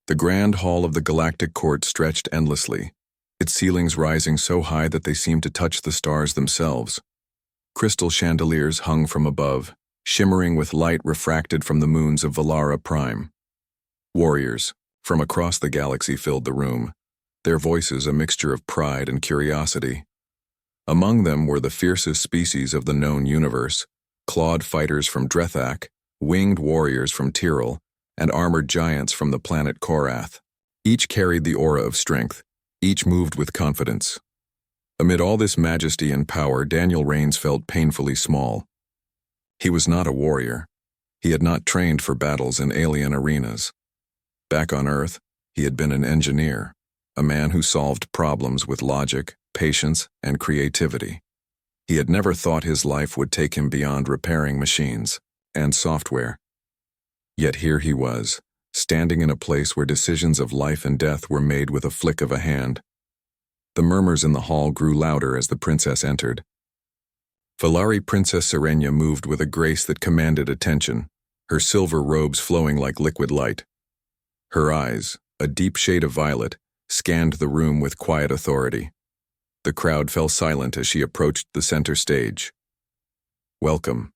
The grand hall of the Galactic Court stretched endlessly, its ceilings rising so high that they seemed to touch the stars themselves. Crystal chandeliers hung from above, shimmering with light refracted from the moons of Valara Prime. Warriors from across the galaxy filled the room, their voices a mixture of pride and curiosity. Among them were the fiercest species of the known universe, clawed fighters from Drethak, winged warriors from Tyrrell, and armored giants from the planet Korath. Each carried the aura of strength, each moved with confidence. Amid all this majesty and power, Daniel Rains felt painfully small. He was not a warrior. He had not trained for battles in alien arenas. Back on Earth, he had been an engineer, a man who solved problems with logic, patience, and creativity. He had never thought his life would take him beyond repairing machines and software. Yet here he was, standing in a place where decisions of life and death were made with a flick of a hand. The murmurs in the hall grew louder as the princess entered. Valari Princess Serenia moved with a grace that commanded attention, her silver robes flowing like liquid light. Her eyes, a deep shade of violet, scanned the room with quiet authority. The crowd fell silent as she approached the center stage. "Welcome,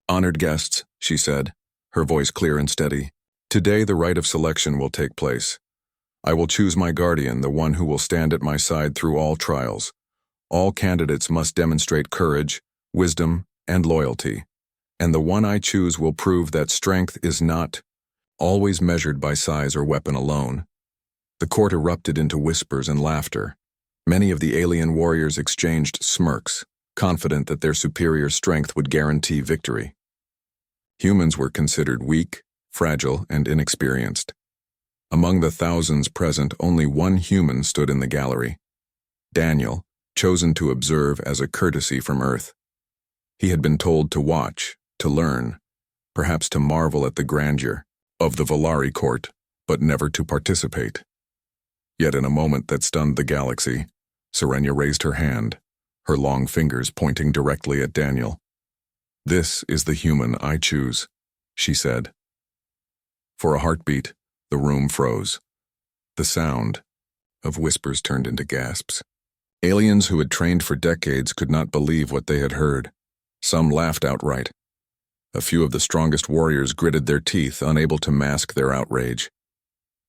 honored guests," she said, her voice clear and steady. "Today the rite of selection will take place. I will choose my guardian, the one who will stand at my side through all trials. All candidates must demonstrate courage, wisdom, and loyalty, and the one I choose will prove that strength is not always measured by size or weapon alone." The court erupted into whispers and laughter. Many of the alien warriors exchanged smirks, confident that their superior strength would guarantee victory. Humans were considered weak, fragile, and inexperienced. Among the thousands present, only one human stood in the gallery. Daniel, chosen to observe as a courtesy from Earth. He had been told to watch, to learn, perhaps to marvel at the grandeur of the Valari court, but never to participate. Yet in a moment that stunned the galaxy, Serenia raised her hand, her long fingers pointing directly at Daniel. "This is the human I choose," she said. For a heartbeat, the room froze. The sound of whispers turned into gasps. Aliens who had trained for decades could not believe what they had heard. Some laughed outright. A few of the strongest warriors gritted their teeth, unable to mask their outrage.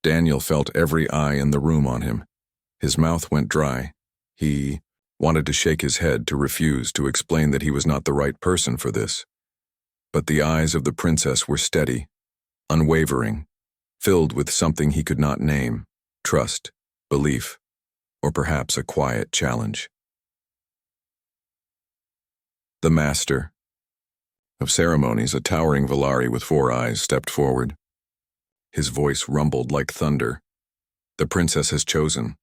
Daniel felt every eye in the room on him. His mouth went dry. He wanted to shake his head, to refuse, to explain that he was not the right person for this. But the eyes of the princess were steady, unwavering, filled with something he could not name: trust, belief, or perhaps a quiet challenge. The master of ceremonies, a towering Valari with 4 eyes, stepped forward. His voice rumbled like thunder. "The princess has chosen.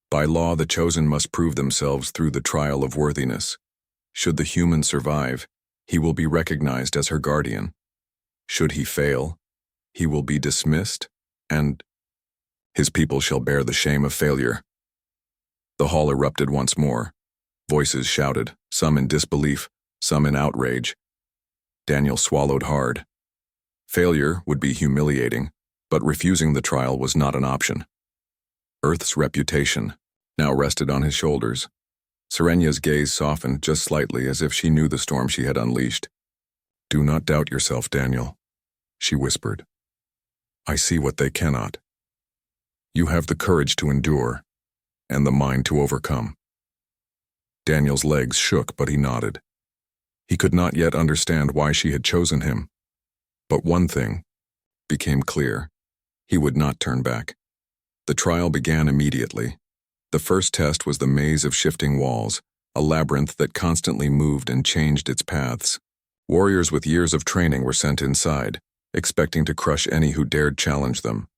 By law, the chosen must prove themselves through the trial of worthiness. Should the human survive, he will be recognized as her guardian. Should he fail, he will be dismissed, and his people shall bear the shame of failure." The hall erupted once more. Voices shouted, some in disbelief, some in outrage. Daniel swallowed hard. Failure would be humiliating, but refusing the trial was not an option. Earth's reputation now rested on his shoulders. Serenia's gaze softened just slightly, as if she knew the storm she had unleashed. "Do not doubt yourself, Daniel," she whispered. "I see what they cannot. You have the courage to endure, and the mind to overcome." Daniel's legs shook, but he nodded. He could not yet understand why she had chosen him. But one thing became clear: he would not turn back. The trial began immediately. The first test was the maze of shifting walls, a labyrinth that constantly moved and changed its paths. Warriors with years of training were sent inside, expecting to crush any who dared challenge them.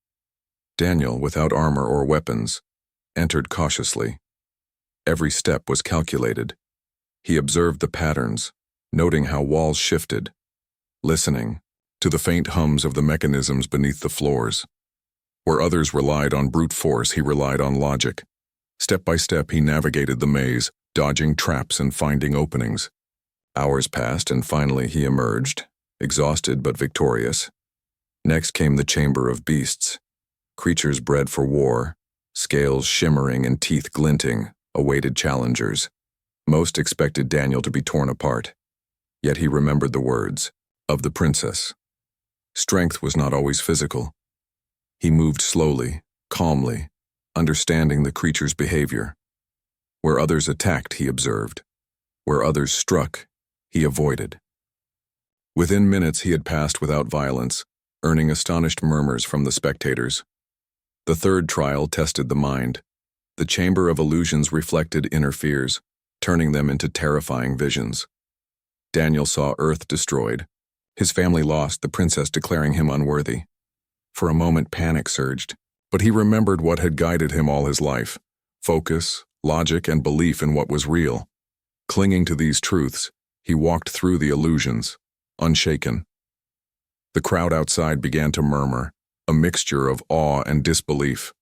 Daniel, without armor or weapons, entered cautiously. Every step was calculated. He observed the patterns, noting how walls shifted, listening to the faint hums of the mechanisms beneath the floors. Where others relied on brute force, he relied on logic. Step by step, he navigated the maze, dodging traps and finding openings. Hours passed, and finally he emerged, exhausted but victorious. Next came the Chamber of Beasts. Creatures bred for war, scales shimmering and teeth glinting, awaited challengers. Most expected Daniel to be torn apart. Yet he remembered the words of the princess. Strength was not always physical. He moved slowly, calmly, understanding the creature's behavior. Where others attacked, he observed. Where others struck, he avoided. Within minutes he had passed without violence, earning astonished murmurs from the spectators. The third trial tested the mind. The chamber of illusions reflected inner fears, turning them into terrifying visions. Daniel saw Earth destroyed, his family lost, the princess declaring him unworthy. For a moment panic surged, but he remembered what had guided him all his life: focus, logic, and belief in what was real. Clinging to these truths, he walked through the illusions, unshaken. The crowd outside began to murmur, a mixture of awe and disbelief.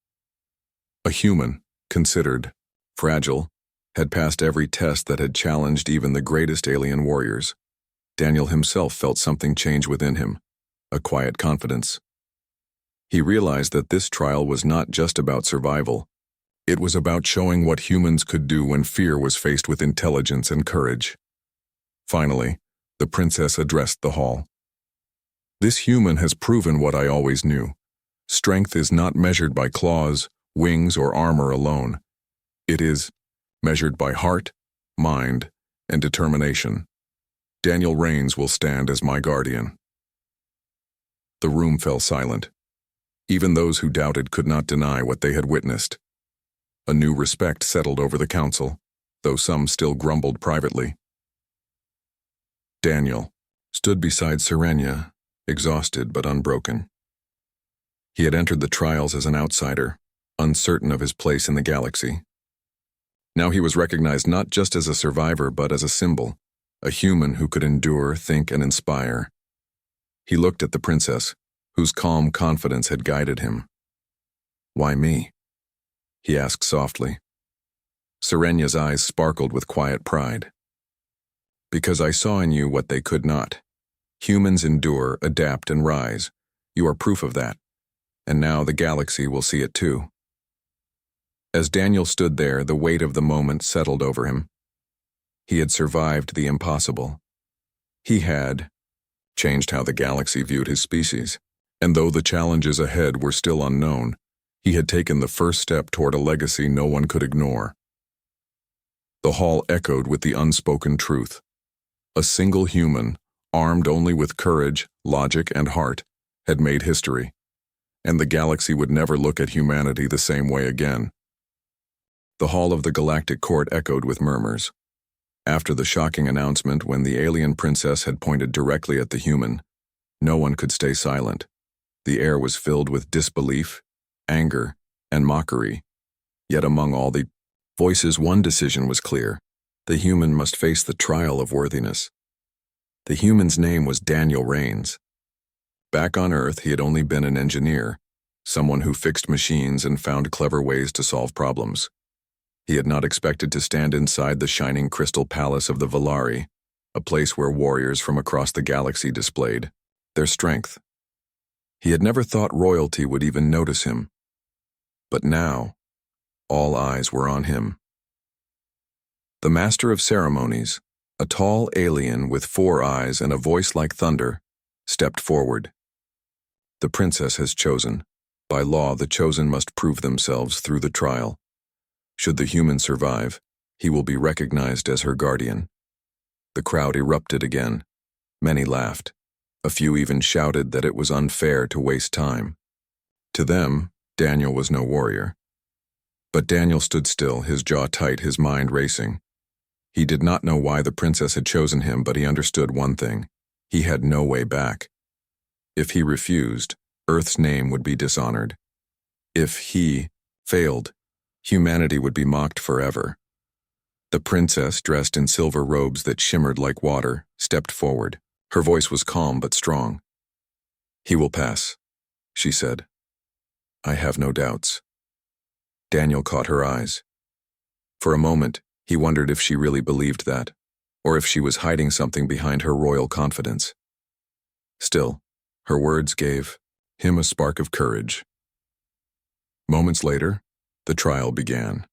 A human, considered fragile, had passed every test that had challenged even the greatest alien warriors. Daniel himself felt something change within him, a quiet confidence. He realized that this trial was not just about survival. It was about showing what humans could do when fear was faced with intelligence and courage. Finally, the princess addressed the hall. This human has proven what I always knew. Strength is not measured by claws, wings, or armor alone. It is measured by heart, mind, and determination. Daniel Rains will stand as my guardian. The room fell silent. Even those who doubted could not deny what they had witnessed. A new respect settled over the council, though some still grumbled privately. Daniel stood beside Serenia, exhausted but unbroken. He had entered the trials as an outsider, uncertain of his place in the galaxy. Now he was recognized not just as a survivor but as a symbol, a human who could endure, think, and inspire. He looked at the princess, whose calm confidence had guided him. "Why me?" he asked softly. Serenia's eyes sparkled with quiet pride. "Because I saw in you what they could not. Humans endure, adapt, and rise. You are proof of that. And now the galaxy will see it too." As Daniel stood there, the weight of the moment settled over him. He had survived the impossible. He had changed how the galaxy viewed his species, and though the challenges ahead were still unknown, he had taken the first step toward a legacy no one could ignore. The hall echoed with the unspoken truth. A single human, armed only with courage, logic, and heart, had made history, and the galaxy would never look at humanity the same way again. The hall of the Galactic Court echoed with murmurs. After the shocking announcement when the alien princess had pointed directly at the human, no one could stay silent. The air was filled with disbelief, anger, and mockery. Yet among all the voices, one decision was clear. The human must face the trial of worthiness. The human's name was Daniel Rains. Back on Earth, he had only been an engineer, someone who fixed machines and found clever ways to solve problems. He had not expected to stand inside the shining crystal palace of the Valari, a place where warriors from across the galaxy displayed their strength. He had never thought royalty would even notice him. But now, all eyes were on him. The master of ceremonies, a tall alien with 4 eyes and a voice like thunder, stepped forward. The princess has chosen. By law, the chosen must prove themselves through the trial. Should the human survive, he will be recognized as her guardian. The crowd erupted again. Many laughed. A few even shouted that it was unfair to waste time. To them, Daniel was no warrior. But Daniel stood still, his jaw tight, his mind racing. He did not know why the princess had chosen him, but he understood one thing. He had no way back. If he refused, Earth's name would be dishonored. If he failed, humanity would be mocked forever. The princess, dressed in silver robes that shimmered like water, stepped forward. Her voice was calm but strong. "He will pass," she said. "I have no doubts." Daniel caught her eyes. For a moment, he wondered if she really believed that, or if she was hiding something behind her royal confidence. Still, her words gave him a spark of courage. Moments later, the trial began.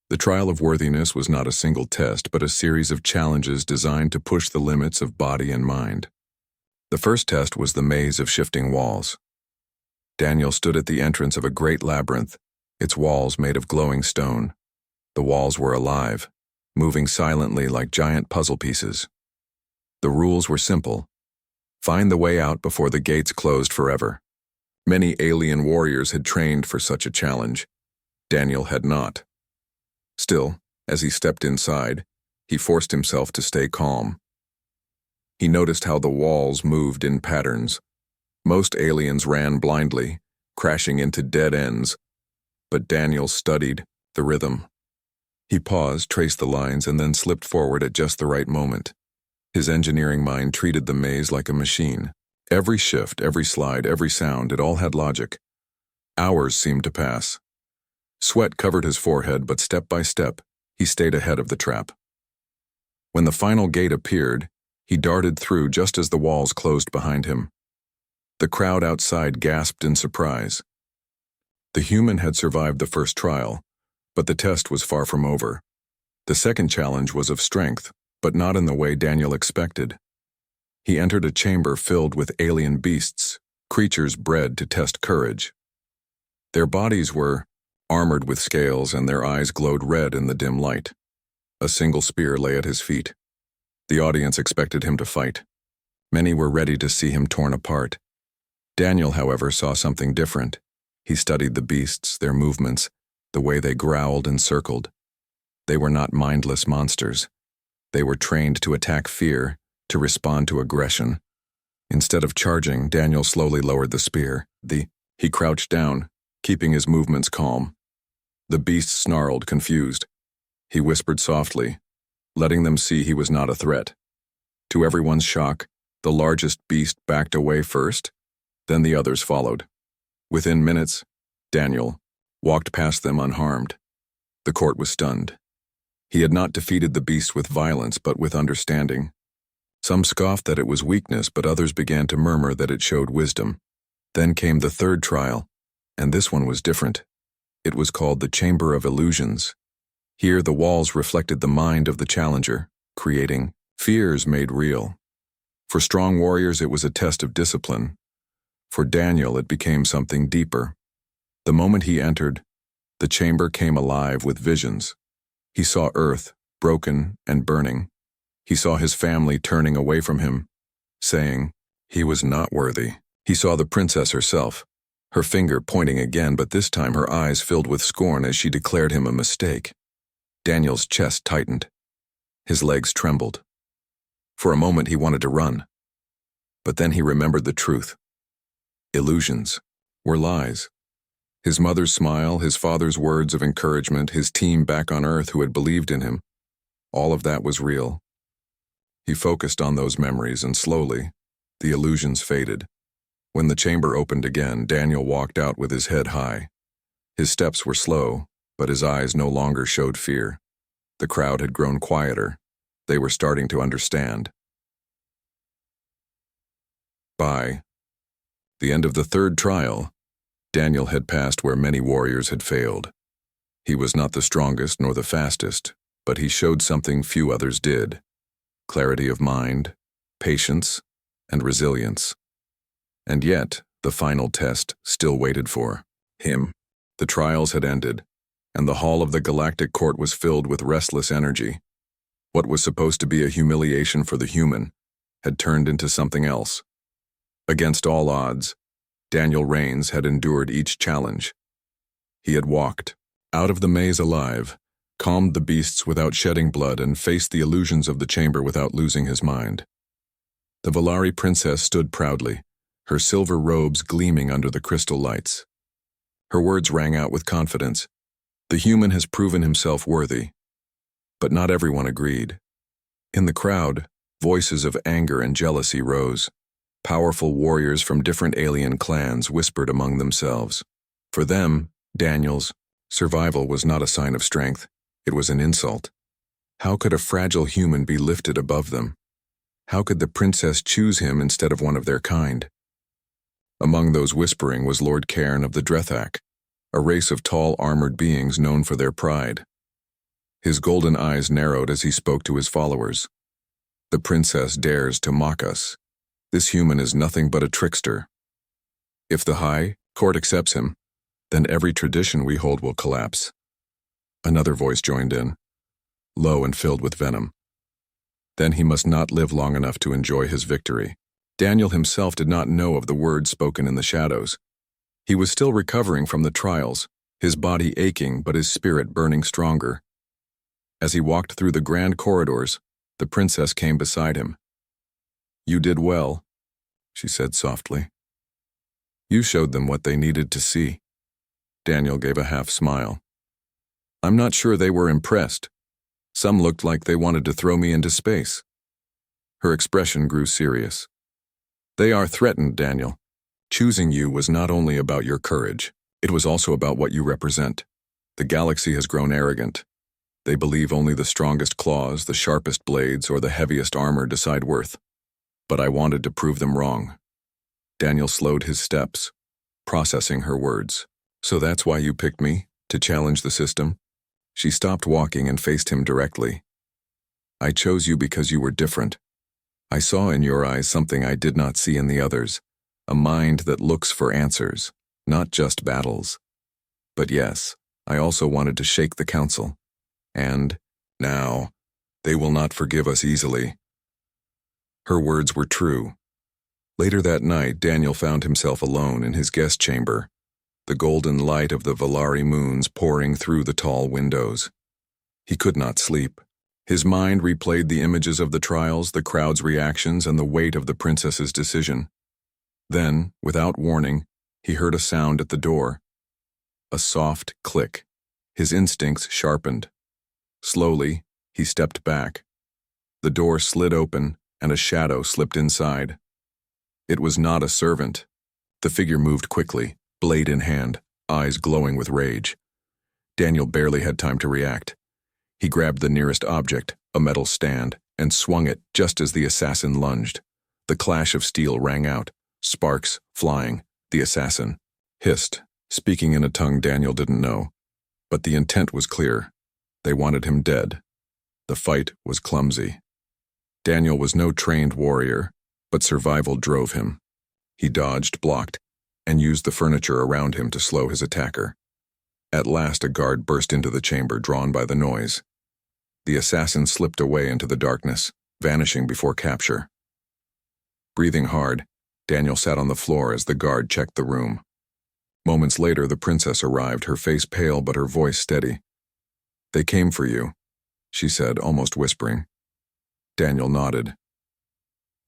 The trial of worthiness was not a single test, but a series of challenges designed to push the limits of body and mind. The first test was the maze of shifting walls. Daniel stood at the entrance of a great labyrinth, its walls made of glowing stone. The walls were alive, moving silently like giant puzzle pieces. The rules were simple. Find the way out before the gates closed forever. Many alien warriors had trained for such a challenge. Daniel had not. Still, as he stepped inside, he forced himself to stay calm. He noticed how the walls moved in patterns. Most aliens ran blindly, crashing into dead ends, but Daniel studied the rhythm. He paused, traced the lines, and then slipped forward at just the right moment. His engineering mind treated the maze like a machine. Every shift, every slide, every sound, it all had logic. Hours seemed to pass. Sweat covered his forehead, but step by step, he stayed ahead of the trap. When the final gate appeared, he darted through just as the walls closed behind him. The crowd outside gasped in surprise. The human had survived the first trial, but the test was far from over. The second challenge was of strength, but not in the way Daniel expected. He entered a chamber filled with alien beasts, creatures bred to test courage. Their bodies were armored with scales, and their eyes glowed red in the dim light. A single spear lay at his feet. The audience expected him to fight. Many were ready to see him torn apart. Daniel, however, saw something different. He studied the beasts, their movements, the way they growled and circled. They were not mindless monsters. They were trained to attack fear, to respond to aggression. Instead of charging, Daniel slowly lowered the spear. He crouched down, keeping his movements calm. The beasts snarled, confused. He whispered softly, letting them see he was not a threat. To everyone's shock, the largest beast backed away first, then the others followed. Within minutes, Daniel walked past them unharmed. The court was stunned. He had not defeated the beast with violence, but with understanding. Some scoffed that it was weakness, but others began to murmur that it showed wisdom. Then came the third trial, and this one was different. It was called the Chamber of Illusions. Here the walls reflected the mind of the challenger, creating fears made real. For strong warriors it was a test of discipline. For Daniel it became something deeper. The moment he entered, the chamber came alive with visions. He saw Earth, broken and burning. He saw his family turning away from him, saying he was not worthy. He saw the princess herself, her finger pointing again, but this time her eyes filled with scorn as she declared him a mistake. Daniel's chest tightened. His legs trembled. For a moment he wanted to run. But then he remembered the truth. Illusions were lies. His mother's smile, his father's words of encouragement, his team back on Earth who had believed in him, all of that was real. He focused on those memories, and slowly, the illusions faded. When the chamber opened again, Daniel walked out with his head high. His steps were slow, but his eyes no longer showed fear. The crowd had grown quieter. They were starting to understand. By the end of the third trial, Daniel had passed where many warriors had failed. He was not the strongest nor the fastest, but he showed something few others did: clarity of mind, patience, and resilience. And yet, the final test still waited for him. The trials had ended, and the hall of the Galactic Court was filled with restless energy. What was supposed to be a humiliation for the human had turned into something else. Against all odds, Daniel Rains had endured each challenge. He had walked out of the maze alive, calmed the beasts without shedding blood, and faced the illusions of the chamber without losing his mind. The Valari princess stood proudly, her silver robes gleaming under the crystal lights. Her words rang out with confidence. The human has proven himself worthy. But not everyone agreed. In the crowd, voices of anger and jealousy rose. Powerful warriors from different alien clans whispered among themselves. For them, Daniel's survival was not a sign of strength. It was an insult. How could a fragile human be lifted above them? How could the princess choose him instead of one of their kind? Among those whispering was Lord Cairn of the Drethak, a race of tall, armored beings known for their pride. His golden eyes narrowed as he spoke to his followers. The princess dares to mock us. This human is nothing but a trickster. If the High Court accepts him, then every tradition we hold will collapse. Another voice joined in, low and filled with venom. Then he must not live long enough to enjoy his victory. Daniel himself did not know of the words spoken in the shadows. He was still recovering from the trials, his body aching but his spirit burning stronger. As he walked through the grand corridors, the princess came beside him. "You did well," she said softly. "You showed them what they needed to see." Daniel gave a half smile. "I'm not sure they were impressed. Some looked like they wanted to throw me into space." Her expression grew serious. "They are threatened, Daniel. Choosing you was not only about your courage, it was also about what you represent. The galaxy has grown arrogant. They believe only the strongest claws, the sharpest blades, or the heaviest armor decide worth. But I wanted to prove them wrong." Daniel slowed his steps, processing her words. "So that's why you picked me, to challenge the system?" She stopped walking and faced him directly. "I chose you because you were different. I saw in your eyes something I did not see in the others, a mind that looks for answers, not just battles. But yes, I also wanted to shake the council. And, now, they will not forgive us easily." Her words were true. Later that night, Daniel found himself alone in his guest chamber, the golden light of the Valari moons pouring through the tall windows. He could not sleep. His mind replayed the images of the trials, the crowd's reactions, and the weight of the princess's decision. Then, without warning, he heard a sound at the door. A soft click. His instincts sharpened. Slowly, he stepped back. The door slid open, and a shadow slipped inside. It was not a servant. The figure moved quickly, blade in hand, eyes glowing with rage. Daniel barely had time to react. He grabbed the nearest object, a metal stand, and swung it just as the assassin lunged. The clash of steel rang out, sparks flying. The assassin hissed, speaking in a tongue Daniel didn't know. But the intent was clear. They wanted him dead. The fight was clumsy. Daniel was no trained warrior, but survival drove him. He dodged, blocked, and used the furniture around him to slow his attacker. At last a guard burst into the chamber, drawn by the noise. The assassin slipped away into the darkness, vanishing before capture. Breathing hard, Daniel sat on the floor as the guard checked the room. Moments later, the princess arrived, her face pale but her voice steady. "They came for you," she said, almost whispering. Daniel nodded.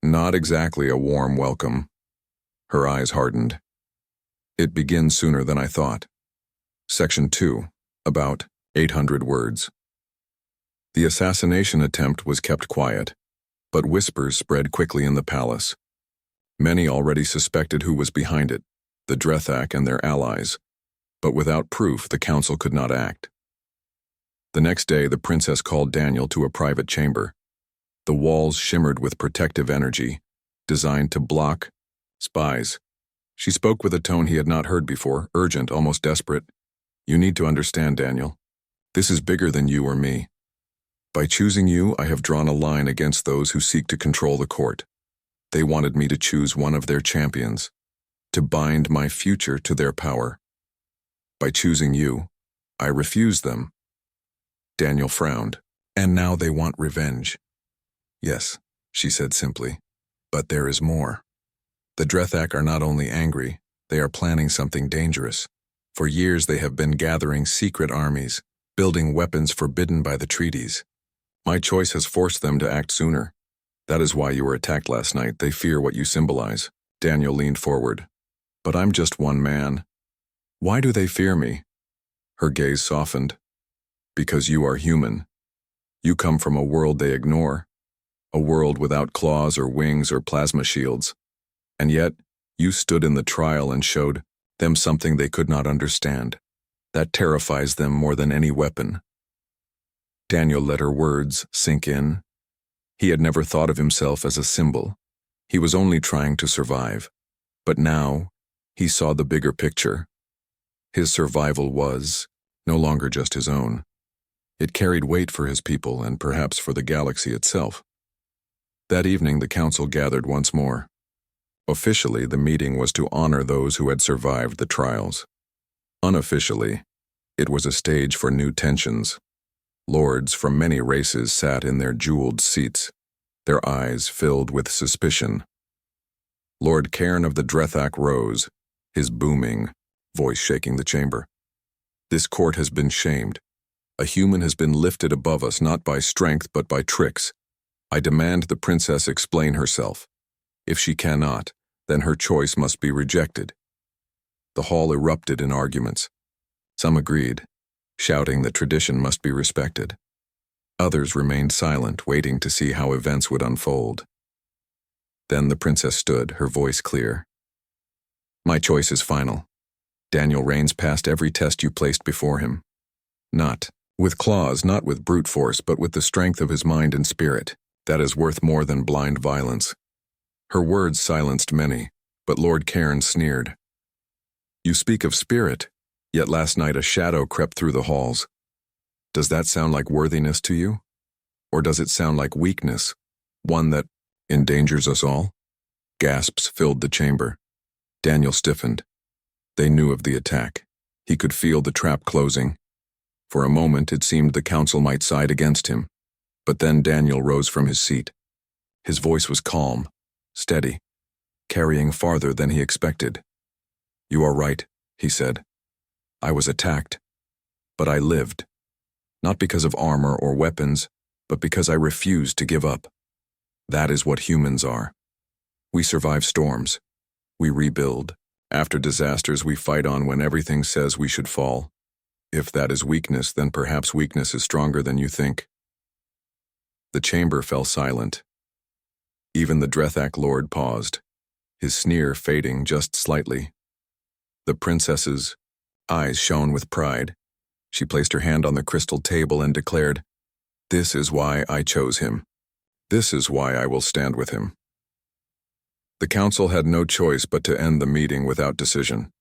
"Not exactly a warm welcome." Her eyes hardened. "It begins sooner than I thought." Section 2, about 800 words. The assassination attempt was kept quiet, but whispers spread quickly in the palace. Many already suspected who was behind it, the Drethak and their allies, but without proof the council could not act. The next day, the princess called Daniel to a private chamber. The walls shimmered with protective energy, designed to block spies. She spoke with a tone he had not heard before, urgent, almost desperate. "You need to understand, Daniel. This is bigger than you or me. By choosing you, I have drawn a line against those who seek to control the court. They wanted me to choose one of their champions, to bind my future to their power. By choosing you, I refused them." Daniel frowned. "And now they want revenge." "Yes," she said simply, "but there is more. The Drethak are not only angry, they are planning something dangerous. For years they have been gathering secret armies, building weapons forbidden by the treaties. My choice has forced them to act sooner. That is why you were attacked last night. They fear what you symbolize." Daniel leaned forward. "But I'm just one man. Why do they fear me?" Her gaze softened. "Because you are human. You come from a world they ignore, a world without claws or wings or plasma shields. And yet, you stood in the trial and showed them something they could not understand. That terrifies them more than any weapon." Daniel let her words sink in. He had never thought of himself as a symbol. He was only trying to survive. But now, he saw the bigger picture. His survival was no longer just his own. It carried weight for his people and perhaps for the galaxy itself. That evening, the council gathered once more. Officially, the meeting was to honor those who had survived the trials. Unofficially, it was a stage for new tensions. Lords from many races sat in their jeweled seats, their eyes filled with suspicion. Lord Cairn of the Drethak rose, his booming voice shaking the chamber. This court has been shamed. A human has been lifted above us not by strength but by tricks. I demand the princess explain herself. If she cannot, then her choice must be rejected. The hall erupted in arguments. Some agreed, shouting that tradition must be respected. Others remained silent, waiting to see how events would unfold. Then the princess stood, her voice clear. My choice is final. Daniel Rains passed every test you placed before him. Not with claws, not with brute force, but with the strength of his mind and spirit. That is worth more than blind violence. Her words silenced many, but Lord Cairn sneered. You speak of spirit, yet last night a shadow crept through the halls. Does that sound like worthiness to you? Or does it sound like weakness, one that endangers us all? Gasps filled the chamber. Daniel stiffened. They knew of the attack. He could feel the trap closing. For a moment it seemed the council might side against him, but then Daniel rose from his seat. His voice was calm, steady, carrying farther than he expected. You are right, he said. I was attacked, but I lived. Not because of armor or weapons, but because I refused to give up. That is what humans are. We survive storms. We rebuild. After disasters, we fight on when everything says we should fall. If that is weakness, then perhaps weakness is stronger than you think. The chamber fell silent. Even the Drethak Lord paused, his sneer fading just slightly. The princess's eyes shone with pride. She placed her hand on the crystal table and declared, This is why I chose him. This is why I will stand with him. The council had no choice but to end the meeting without decision.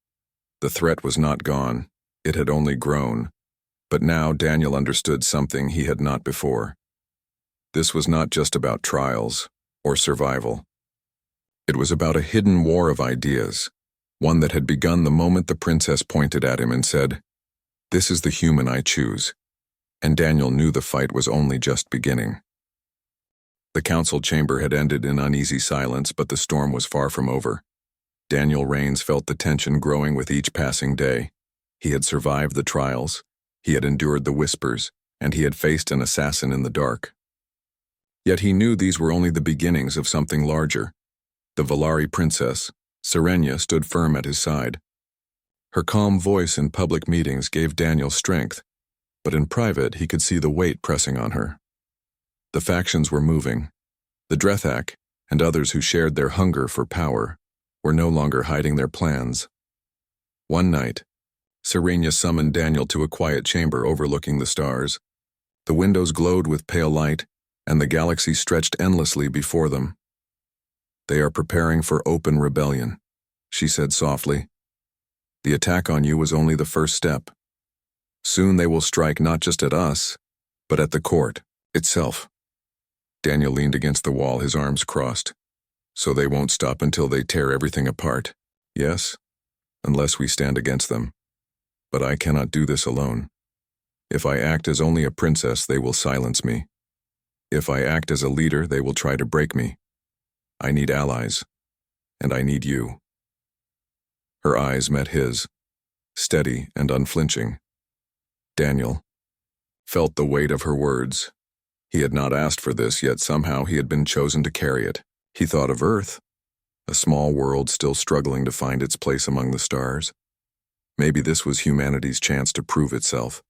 The threat was not gone, it had only grown. But now Daniel understood something he had not before. This was not just about trials or survival. It was about a hidden war of ideas, one that had begun the moment the princess pointed at him and said, This is the human I choose. And Daniel knew the fight was only just beginning. The council chamber had ended in uneasy silence, but the storm was far from over. Daniel Rains felt the tension growing with each passing day. He had survived the trials, he had endured the whispers, and he had faced an assassin in the dark. Yet he knew these were only the beginnings of something larger. The Valari princess, Serenia, stood firm at his side. Her calm voice in public meetings gave Daniel strength, but in private he could see the weight pressing on her. The factions were moving. The Drethak, and others who shared their hunger for power, were no longer hiding their plans. One night, Serenia summoned Daniel to a quiet chamber overlooking the stars. The windows glowed with pale light, and the galaxy stretched endlessly before them. They are preparing for open rebellion, she said softly. The attack on you was only the first step. Soon they will strike not just at us, but at the court itself. Daniel leaned against the wall, his arms crossed. So they won't stop until they tear everything apart. Yes, unless we stand against them. But I cannot do this alone. If I act as only a princess, they will silence me. If I act as a leader, they will try to break me. I need allies, and I need you. Her eyes met his, steady and unflinching. Daniel felt the weight of her words. He had not asked for this, yet somehow he had been chosen to carry it. He thought of Earth, a small world still struggling to find its place among the stars. Maybe this was humanity's chance to prove itself,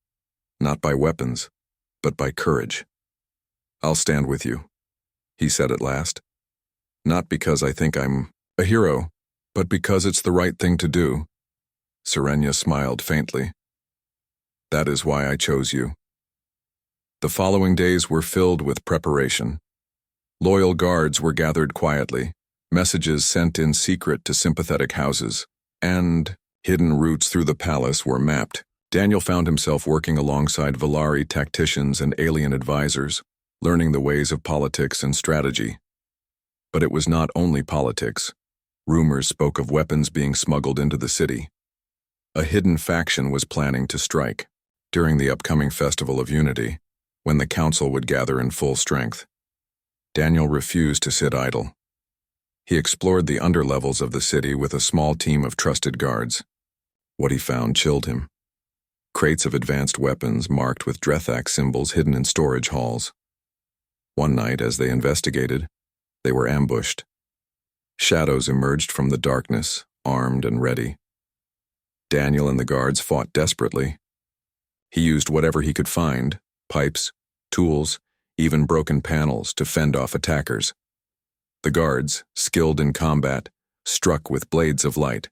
not by weapons, but by courage. I'll stand with you, he said at last. Not because I think I'm a hero, but because it's the right thing to do. Serenia smiled faintly. That is why I chose you. The following days were filled with preparation. Loyal guards were gathered quietly, messages sent in secret to sympathetic houses, and Hidden routes through the palace were mapped. Daniel found himself working alongside Valari tacticians and alien advisors, learning the ways of politics and strategy. But it was not only politics. Rumors spoke of weapons being smuggled into the city. A hidden faction was planning to strike during the upcoming Festival of Unity, when the council would gather in full strength. Daniel refused to sit idle. He explored the underlevels of the city with a small team of trusted guards. What he found chilled him. Crates of advanced weapons marked with Drethak symbols hidden in storage halls. One night, as they investigated, they were ambushed. Shadows emerged from the darkness, armed and ready. Daniel and the guards fought desperately. He used whatever he could find, pipes, tools, even broken panels, to fend off attackers. The guards, skilled in combat, struck with blades of light.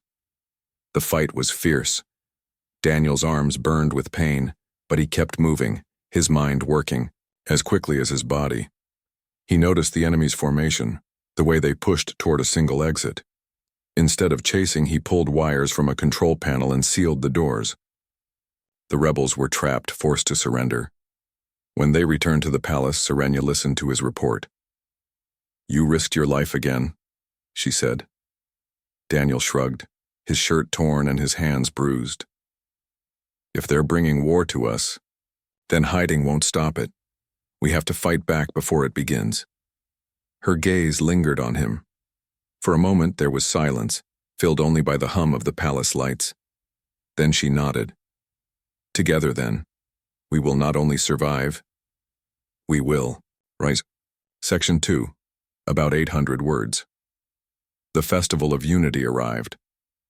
The fight was fierce. Daniel's arms burned with pain, but he kept moving, his mind working, as quickly as his body. He noticed the enemy's formation, the way they pushed toward a single exit. Instead of chasing, he pulled wires from a control panel and sealed the doors. The rebels were trapped, forced to surrender. When they returned to the palace, Serenia listened to his report. "You risked your life again," she said. Daniel shrugged, his shirt torn and his hands bruised. "If they're bringing war to us, then hiding won't stop it. We have to fight back before it begins." Her gaze lingered on him. For a moment there was silence, filled only by the hum of the palace lights. Then she nodded. "Together, then, we will not only survive, we will rise." Section 2, about 800 words. The Festival of Unity arrived.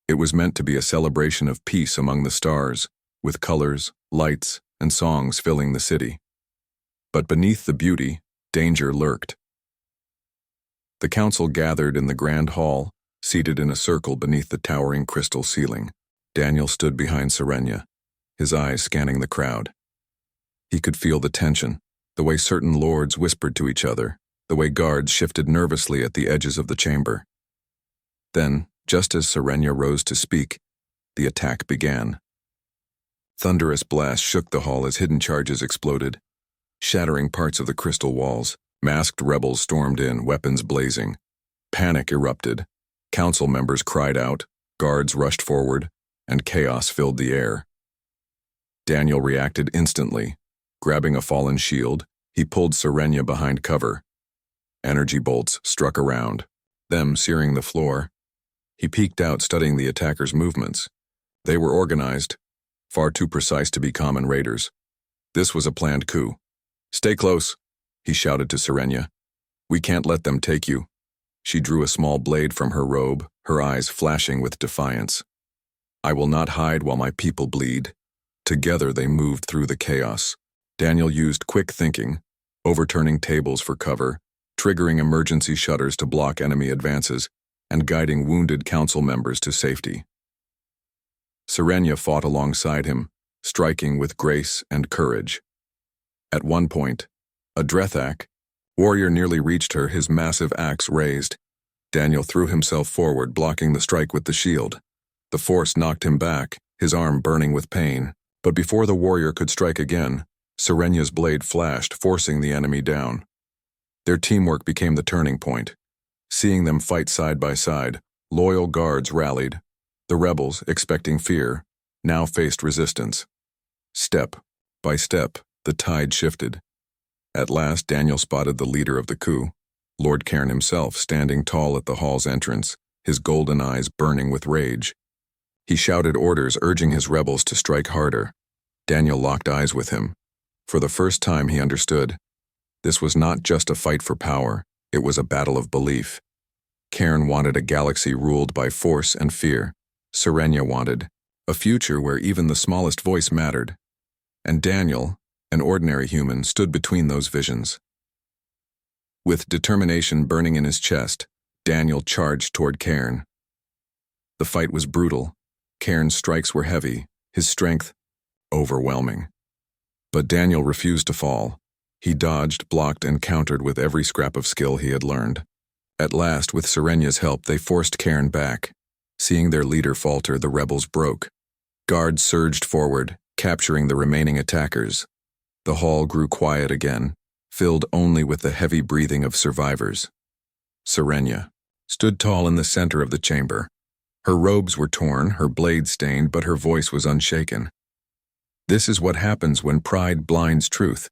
It was meant to be a celebration of peace among the stars, with colors, lights, and songs filling the city. But beneath the beauty, danger lurked. The council gathered in the grand hall, seated in a circle beneath the towering crystal ceiling. Daniel stood behind Serenia, his eyes scanning the crowd. He could feel the tension, the way certain lords whispered to each other, the way guards shifted nervously at the edges of the chamber. Then, just as Serenia rose to speak, the attack began. Thunderous blasts shook the hall as hidden charges exploded, shattering parts of the crystal walls. Masked rebels stormed in, weapons blazing. Panic erupted. Council members cried out, guards rushed forward, and chaos filled the air. Daniel reacted instantly. Grabbing a fallen shield, he pulled Serenia behind cover. Energy bolts struck around, them searing the floor. He peeked out, studying the attackers' movements. They were organized, far too precise to be common raiders. This was a planned coup. "Stay close," he shouted to Serenia. "We can't let them take you." She drew a small blade from her robe, her eyes flashing with defiance. "I will not hide while my people bleed." Together they moved through the chaos. Daniel used quick thinking, overturning tables for cover, triggering emergency shutters to block enemy advances, and guiding wounded council members to safety. Serenia fought alongside him, striking with grace and courage. At one point, a Drethak warrior nearly reached her, his massive axe raised. Daniel threw himself forward, blocking the strike with the shield. The force knocked him back, his arm burning with pain. But before the warrior could strike again, Serenia's blade flashed, forcing the enemy down. Their teamwork became the turning point. Seeing them fight side by side, loyal guards rallied. The rebels, expecting fear, now faced resistance. Step by step, the tide shifted. At last, Daniel spotted the leader of the coup, Lord Cairn himself, standing tall at the hall's entrance, his golden eyes burning with rage. He shouted orders, urging his rebels to strike harder. Daniel locked eyes with him. For the first time, he understood. This was not just a fight for power, it was a battle of belief. Cairn wanted a galaxy ruled by force and fear. Serenia wanted a future where even the smallest voice mattered. And Daniel, an ordinary human, stood between those visions. With determination burning in his chest, Daniel charged toward Cairn. The fight was brutal. Cairn's strikes were heavy, his strength overwhelming. But Daniel refused to fall. He dodged, blocked, and countered with every scrap of skill he had learned. At last, with Serenia's help, they forced Cairn back. Seeing their leader falter, the rebels broke. Guards surged forward, capturing the remaining attackers. The hall grew quiet again, filled only with the heavy breathing of survivors. Serenia stood tall in the center of the chamber. Her robes were torn, her blade stained, but her voice was unshaken. This is what happens when pride blinds truth.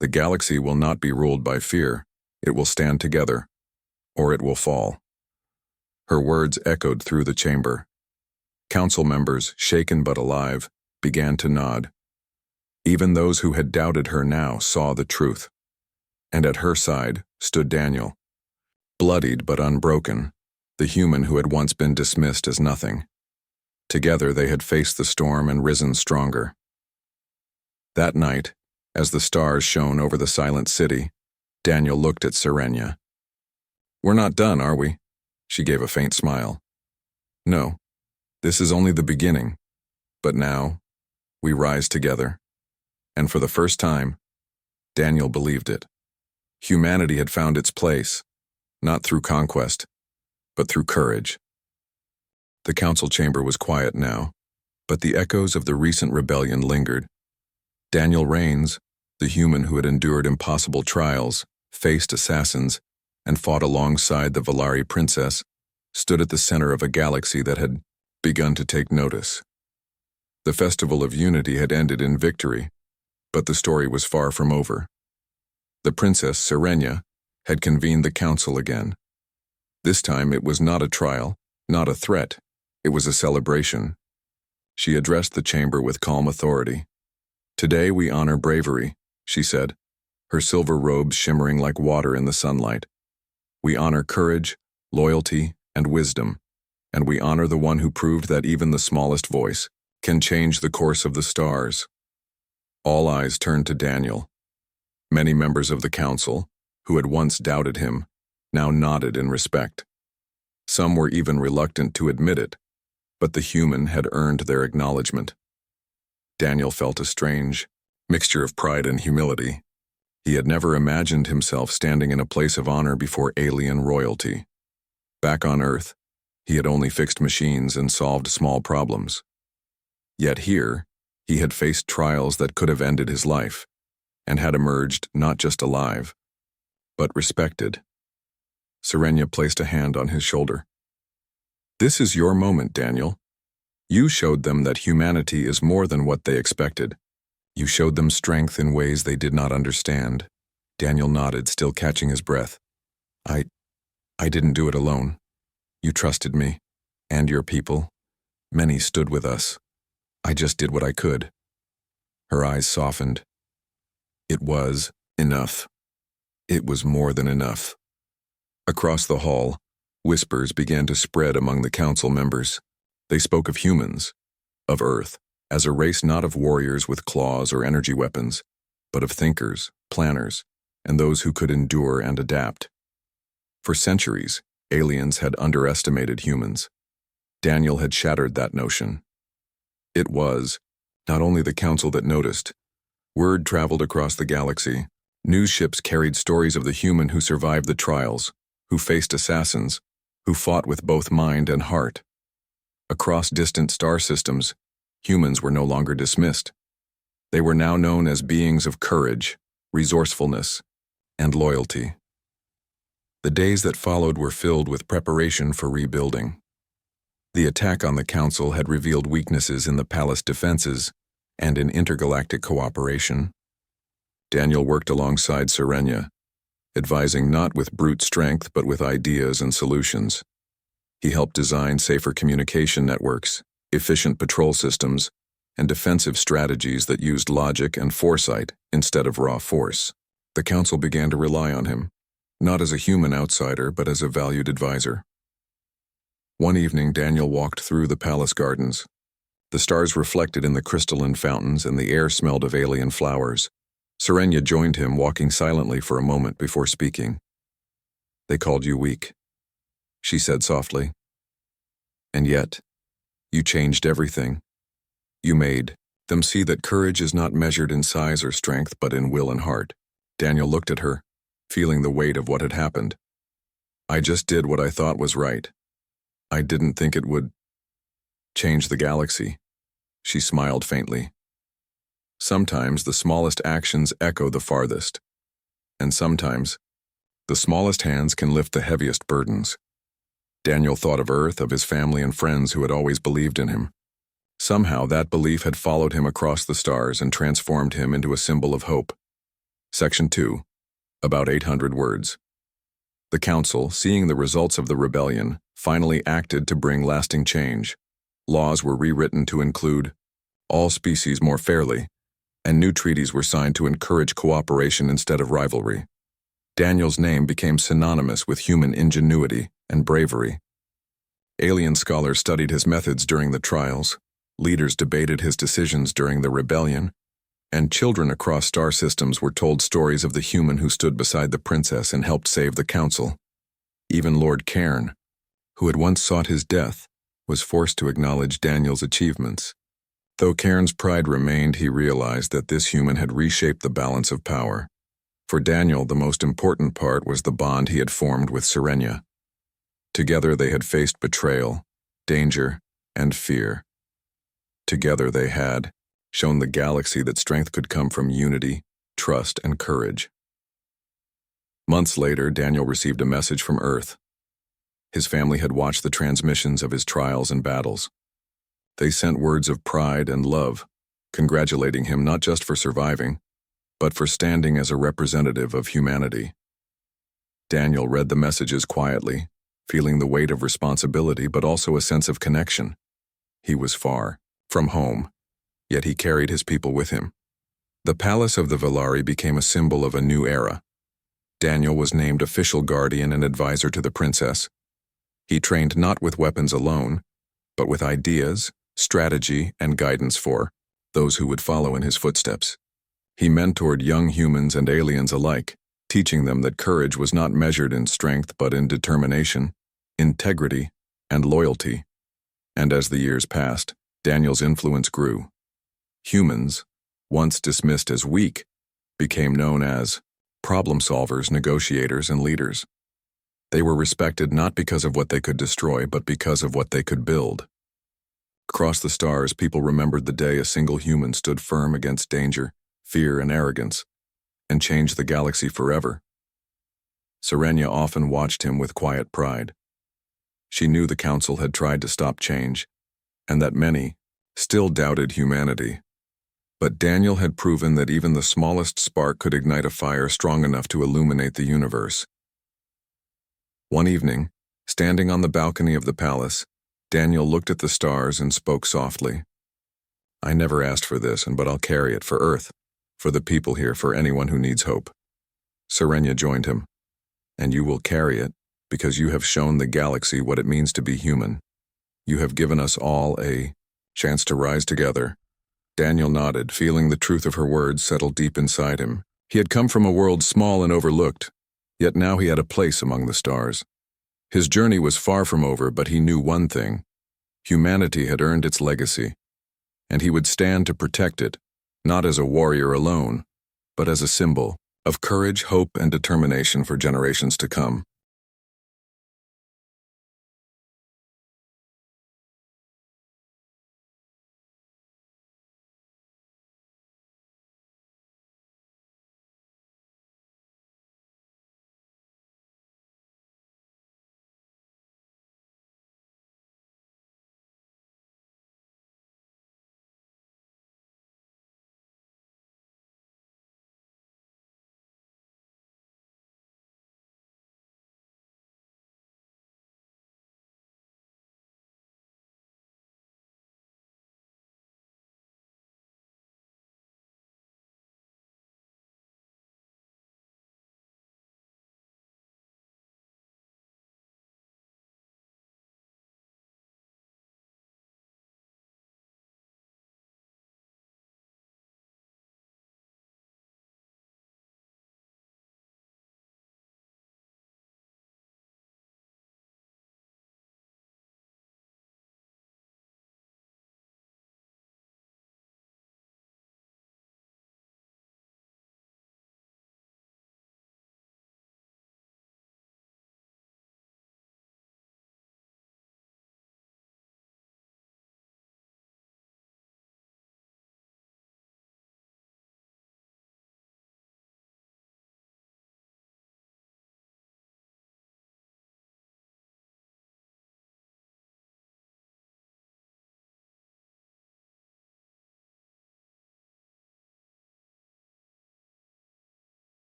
The galaxy will not be ruled by fear. It will stand together, or it will fall. Her words echoed through the chamber. Council members, shaken but alive, began to nod. Even those who had doubted her now saw the truth. And at her side stood Daniel, bloodied but unbroken, the human who had once been dismissed as nothing. Together they had faced the storm and risen stronger. That night, as the stars shone over the silent city, Daniel looked at Serenia. "We're not done, are we?" She gave a faint smile. "No, this is only the beginning. But now, we rise together." And for the first time, Daniel believed it. Humanity had found its place, not through conquest, but through courage. The council chamber was quiet now, but the echoes of the recent rebellion lingered. Daniel Rains, the human who had endured impossible trials, faced assassins, and fought alongside the Valari princess, stood at the center of a galaxy that had begun to take notice. The Festival of Unity had ended in victory, but the story was far from over. The princess, Serenia, had convened the council again. This time it was not a trial, not a threat, it was a celebration. She addressed the chamber with calm authority. "Today we honor bravery," she said, her silver robes shimmering like water in the sunlight. "We honor courage, loyalty, and wisdom, and we honor the one who proved that even the smallest voice can change the course of the stars." All eyes turned to Daniel. Many members of the council, who had once doubted him, now nodded in respect. Some were even reluctant to admit it, but the human had earned their acknowledgement. Daniel felt a strange mixture of pride and humility. He had never imagined himself standing in a place of honor before alien royalty. Back on Earth, he had only fixed machines and solved small problems. Yet here, he had faced trials that could have ended his life, and had emerged not just alive, but respected. Serenia placed a hand on his shoulder. "This is your moment, Daniel. You showed them that humanity is more than what they expected. You showed them strength in ways they did not understand." Daniel nodded, still catching his breath. I didn't do it alone. You trusted me, and your people. Many stood with us. I just did what I could." Her eyes softened. It was enough. It was more than enough. Across the hall, whispers began to spread among the council members. They spoke of humans, of Earth, as a race not of warriors with claws or energy weapons, but of thinkers, planners, and those who could endure and adapt. For centuries, aliens had underestimated humans. Daniel had shattered that notion. It was not only the council that noticed. Word traveled across the galaxy. News ships carried stories of the human who survived the trials, who faced assassins, who fought with both mind and heart. Across distant star systems, humans were no longer dismissed. They were now known as beings of courage, resourcefulness, and loyalty. The days that followed were filled with preparation for rebuilding. The attack on the council had revealed weaknesses in the palace defenses and in intergalactic cooperation. Daniel worked alongside Serenia, advising not with brute strength but with ideas and solutions. He helped design safer communication networks, efficient patrol systems, and defensive strategies that used logic and foresight instead of raw force. The council began to rely on him, not as a human outsider but as a valued advisor. One evening, Daniel walked through the palace gardens. The stars reflected in the crystalline fountains and the air smelled of alien flowers. Serenia joined him, walking silently for a moment before speaking. "They called you weak," she said softly. "And yet, you changed everything. You made them see that courage is not measured in size or strength but in will and heart." Daniel looked at her, feeling the weight of what had happened. "I just did what I thought was right. I didn't think it would change the galaxy. She smiled faintly. Sometimes the smallest actions echo the farthest, and sometimes the smallest hands can lift the heaviest burdens. Daniel thought of Earth, of his family and friends who had always believed in him. Somehow that belief had followed him across the stars and transformed him into a symbol of hope. Section 2. About 800 words. The Council, seeing the results of the rebellion, finally acted to bring lasting change. Laws were rewritten to include all species more fairly, and new treaties were signed to encourage cooperation instead of rivalry. Daniel's name became synonymous with human ingenuity and bravery. Alien scholars studied his methods during the trials, leaders debated his decisions during the rebellion, and children across star systems were told stories of the human who stood beside the princess and helped save the Council. Even Lord Cairn, who had once sought his death, was forced to acknowledge Daniel's achievements. Though Cairn's pride remained, he realized that this human had reshaped the balance of power. For Daniel, the most important part was the bond he had formed with Serenia. Together they had faced betrayal, danger, and fear. Together they had shown the galaxy that strength could come from unity, trust, and courage. Months later, Daniel received a message from Earth. His family had watched the transmissions of his trials and battles. They sent words of pride and love, congratulating him not just for surviving, but for standing as a representative of humanity. Daniel read the messages quietly, feeling the weight of responsibility but also a sense of connection. He was far from home, yet he carried his people with him. The palace of the Velari became a symbol of a new era. Daniel was named official guardian and advisor to the princess. He trained not with weapons alone, but with ideas, strategy, and guidance for those who would follow in his footsteps. He mentored young humans and aliens alike, teaching them that courage was not measured in strength but in determination, integrity, and loyalty. And as the years passed, Daniel's influence grew. Humans, once dismissed as weak, became known as problem solvers, negotiators, and leaders. They were respected not because of what they could destroy, but because of what they could build. Across the stars, people remembered the day a single human stood firm against danger, fear, and arrogance, and changed the galaxy forever. Serenia often watched him with quiet pride. She knew the Council had tried to stop change, and that many still doubted humanity. But Daniel had proven that even the smallest spark could ignite a fire strong enough to illuminate the universe. One evening, standing on the balcony of the palace, Daniel looked at the stars and spoke softly. "I never asked for this, but I'll carry it for Earth, for the people here, for anyone who needs hope." Serenia joined him. "And you will carry it because you have shown the galaxy what it means to be human. You have given us all a chance to rise together." Daniel nodded, feeling the truth of her words settle deep inside him. He had come from a world small and overlooked, yet now he had a place among the stars. His journey was far from over, but he knew one thing: humanity had earned its legacy, and he would stand to protect it, not as a warrior alone, but as a symbol of courage, hope, and determination for generations to come.